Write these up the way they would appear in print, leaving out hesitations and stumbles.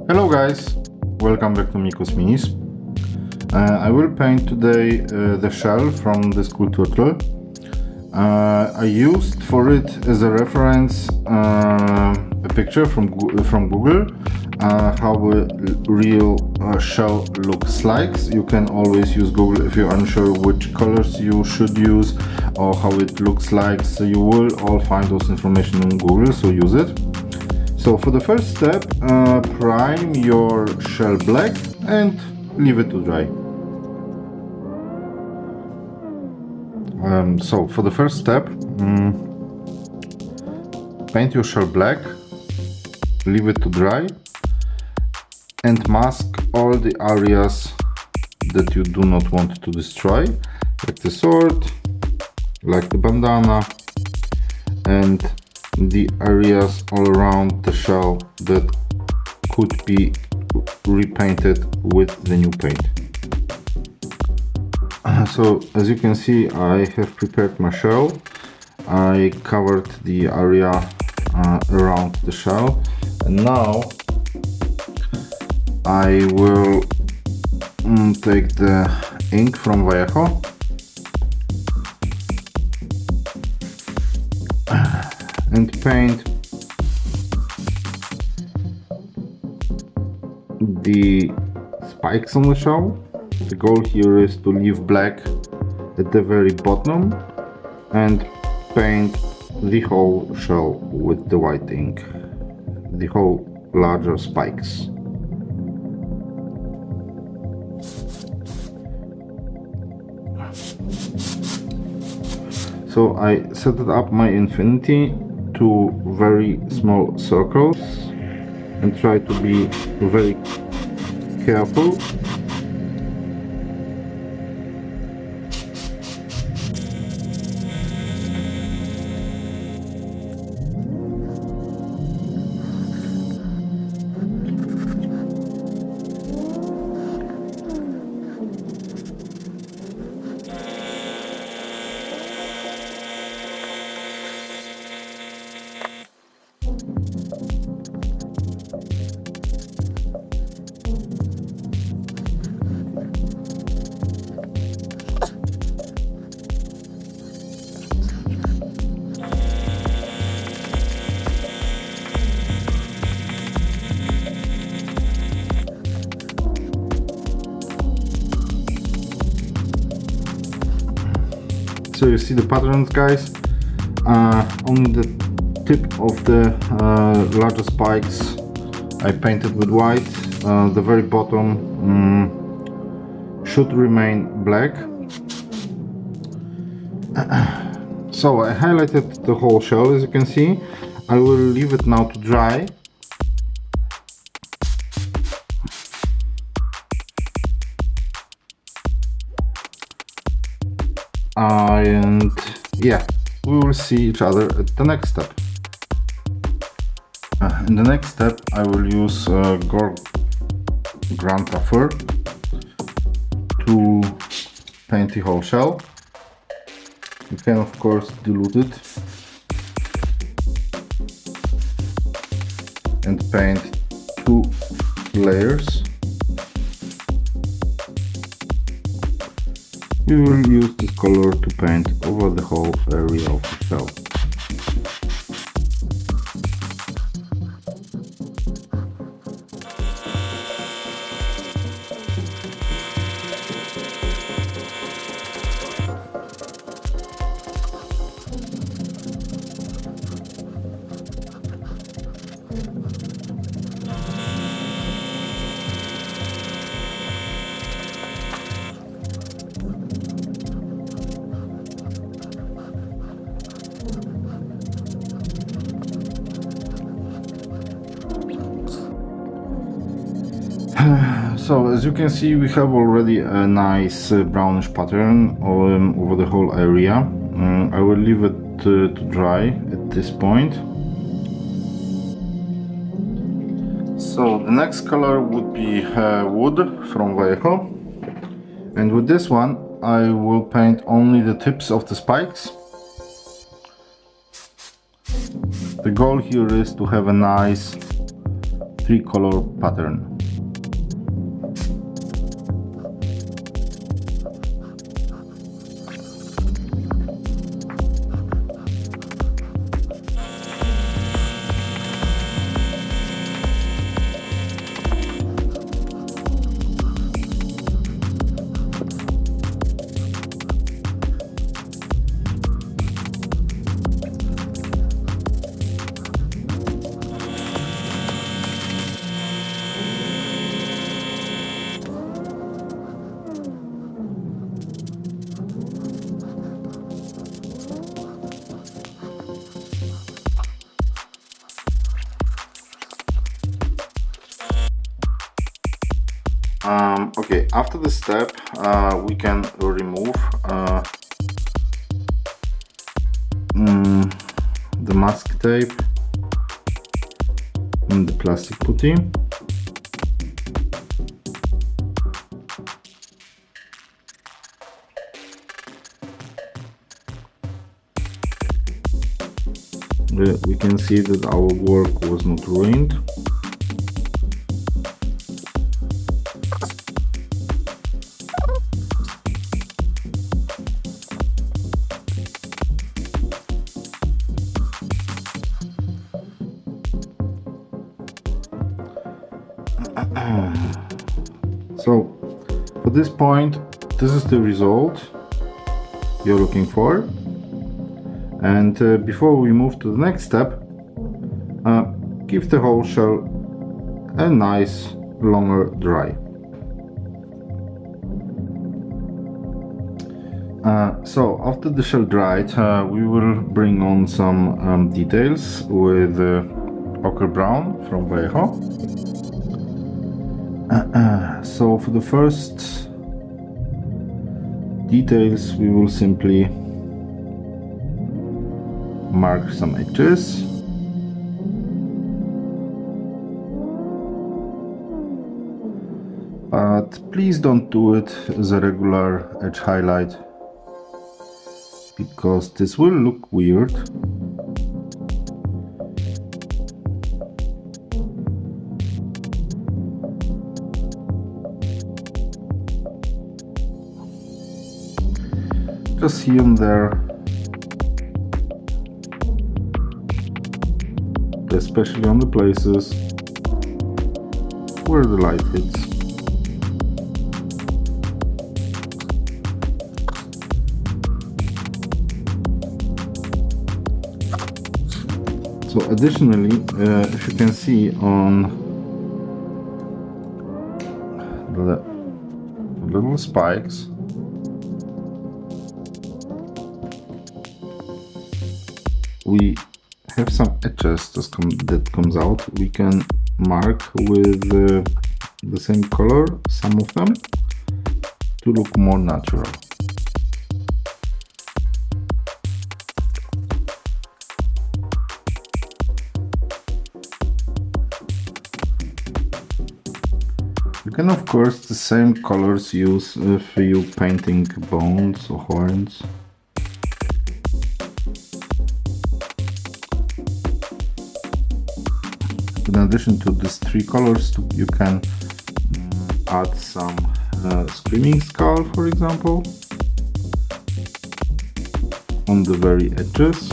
Hello guys, welcome back to Minis. I will paint today the shell from this cool turtle. I used for it as a reference a picture from Google, how a real shell looks like. You can always use Google if you're unsure which colors you should use or how it looks like. So you will all find those information on Google, so use it. So for the first step, prime your shell black and leave it to dry. So for the first step, paint your shell black, leave it to dry, and mask all the areas that you do not want to destroy, like the sword, like the bandana, and the areas all around the shell that could be repainted with the new paint. So as you can see, I have prepared my shell. I covered the area around the shell, and now I will take the ink from Vallejo and paint the spikes on the shell. The goal here is to leave black at the very bottom and paint the whole shell with the white ink, the whole larger spikes. So I set up my infinity to very small circles and try to be very careful. So you see the patterns, guys. On the tip of the larger spikes I painted with white. The very bottom should remain black. So I highlighted the whole shell, as you can see. I will leave it now to dry. And yeah, we will see each other at the next step. In the next step, I will use Grand Tougher to paint the whole shell. You can of course dilute it and paint 2 layers. We will use this color to paint over the whole area of the shell. So as you can see, we have already a nice brownish pattern over the whole area. I will leave it to dry at this point. So the next color would be wood from Vallejo, and with this one I will paint only the tips of the spikes. The goal here is to have a nice 3-color pattern. Okay, after this step we can remove the mask tape and the plastic putty. We can see that our work was not ruined. So for this point, this is the result you're looking for. And before we move to the next step, give the whole shell a nice longer dry. So after the shell dried, we will bring on some details with ochre brown from Vallejo. So for the first details, we will simply mark some edges. But please don't do it as a regular edge highlight, because this will look weird. Just here and there, especially on the places where the light hits. So additionally, if you can see on the little spikes, we have some edges that comes out. We can mark with the same color some of them to look more natural. You can of course the same colors use if you painting bones or horns. In addition to these 3 colors, you can add some screaming skull, for example, on the very edges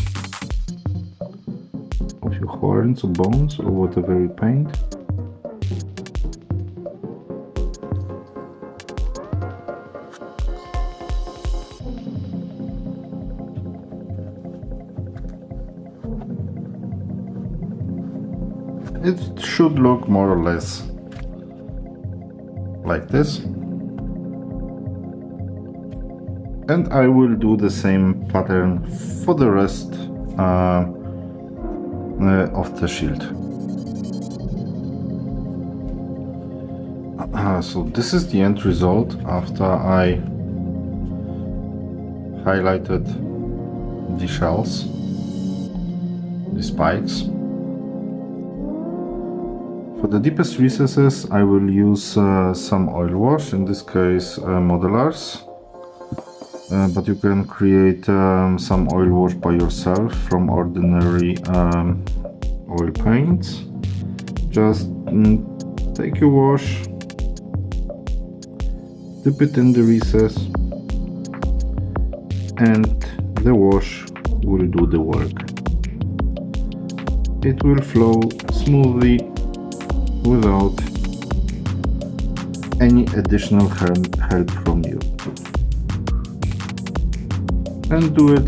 of your horns or bones or whatever you paint. It should look more or less like this. And I will do the same pattern for the rest of the shield. So this is the end result after I highlighted the shells, the spikes. For the deepest recesses, I will use some oil wash, in this case Modelers, but you can create some oil wash by yourself from ordinary oil paints. Just take your wash, dip it in the recess, and the wash will do the work. It will flow smoothly without any additional help from you. And do it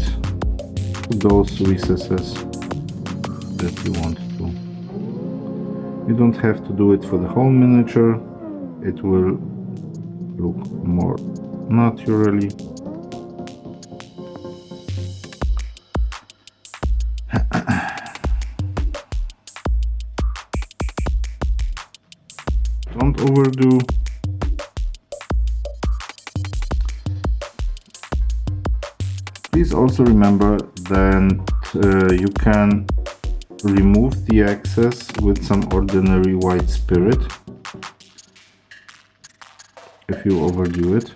to those recesses that you want to. You don't have to do it for the whole miniature. It will look more naturally. Don't overdo. Please also remember that you can remove the excess with some ordinary white spirit if you overdo it.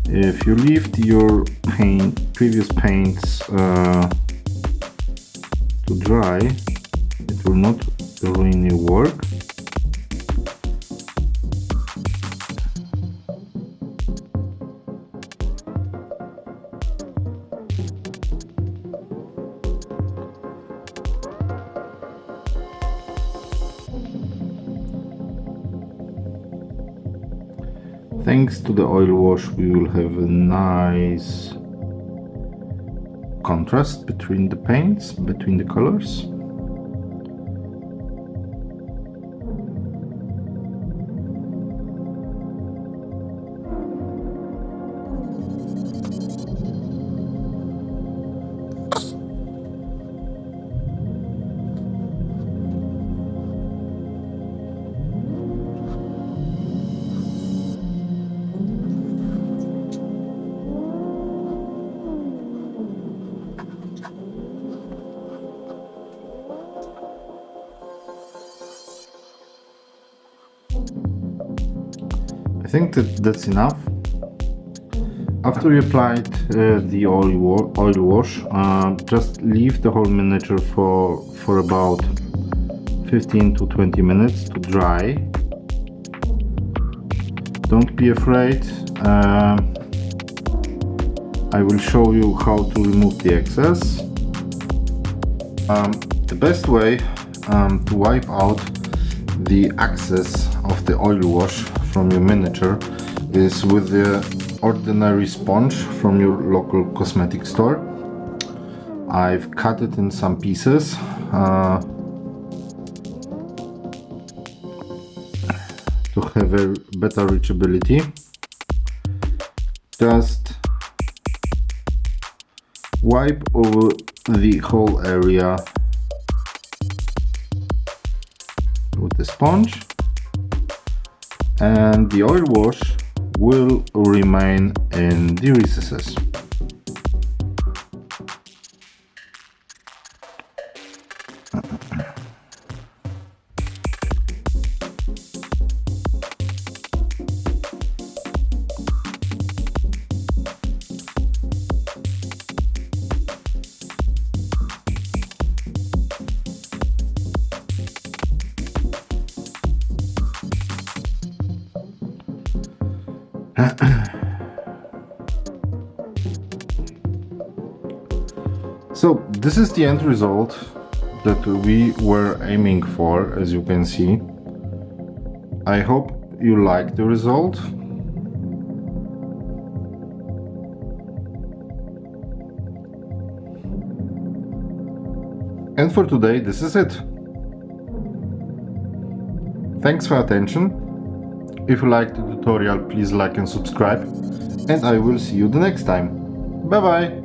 If you leave your previous paints to dry, it will not ruin your work. Thanks to the oil wash, we will have a nice contrast between the paints, between the colors. I think that's enough. After you applied the oil wash, just leave the whole miniature for about 15 to 20 minutes to dry. Don't be afraid. I will show you how to remove the excess. The best way to wipe out the excess of the oil wash from your miniature is with the ordinary sponge from your local cosmetic store. I've cut it in some pieces to have a better reachability. Just wipe over the whole area with the sponge, and the oil wash will remain in the recesses. So this is the end result that we were aiming for, as you can see. I hope you like the result. And for today, this is it. Thanks for attention. If you liked the tutorial, please like and subscribe, and I will see you the next time. Bye bye!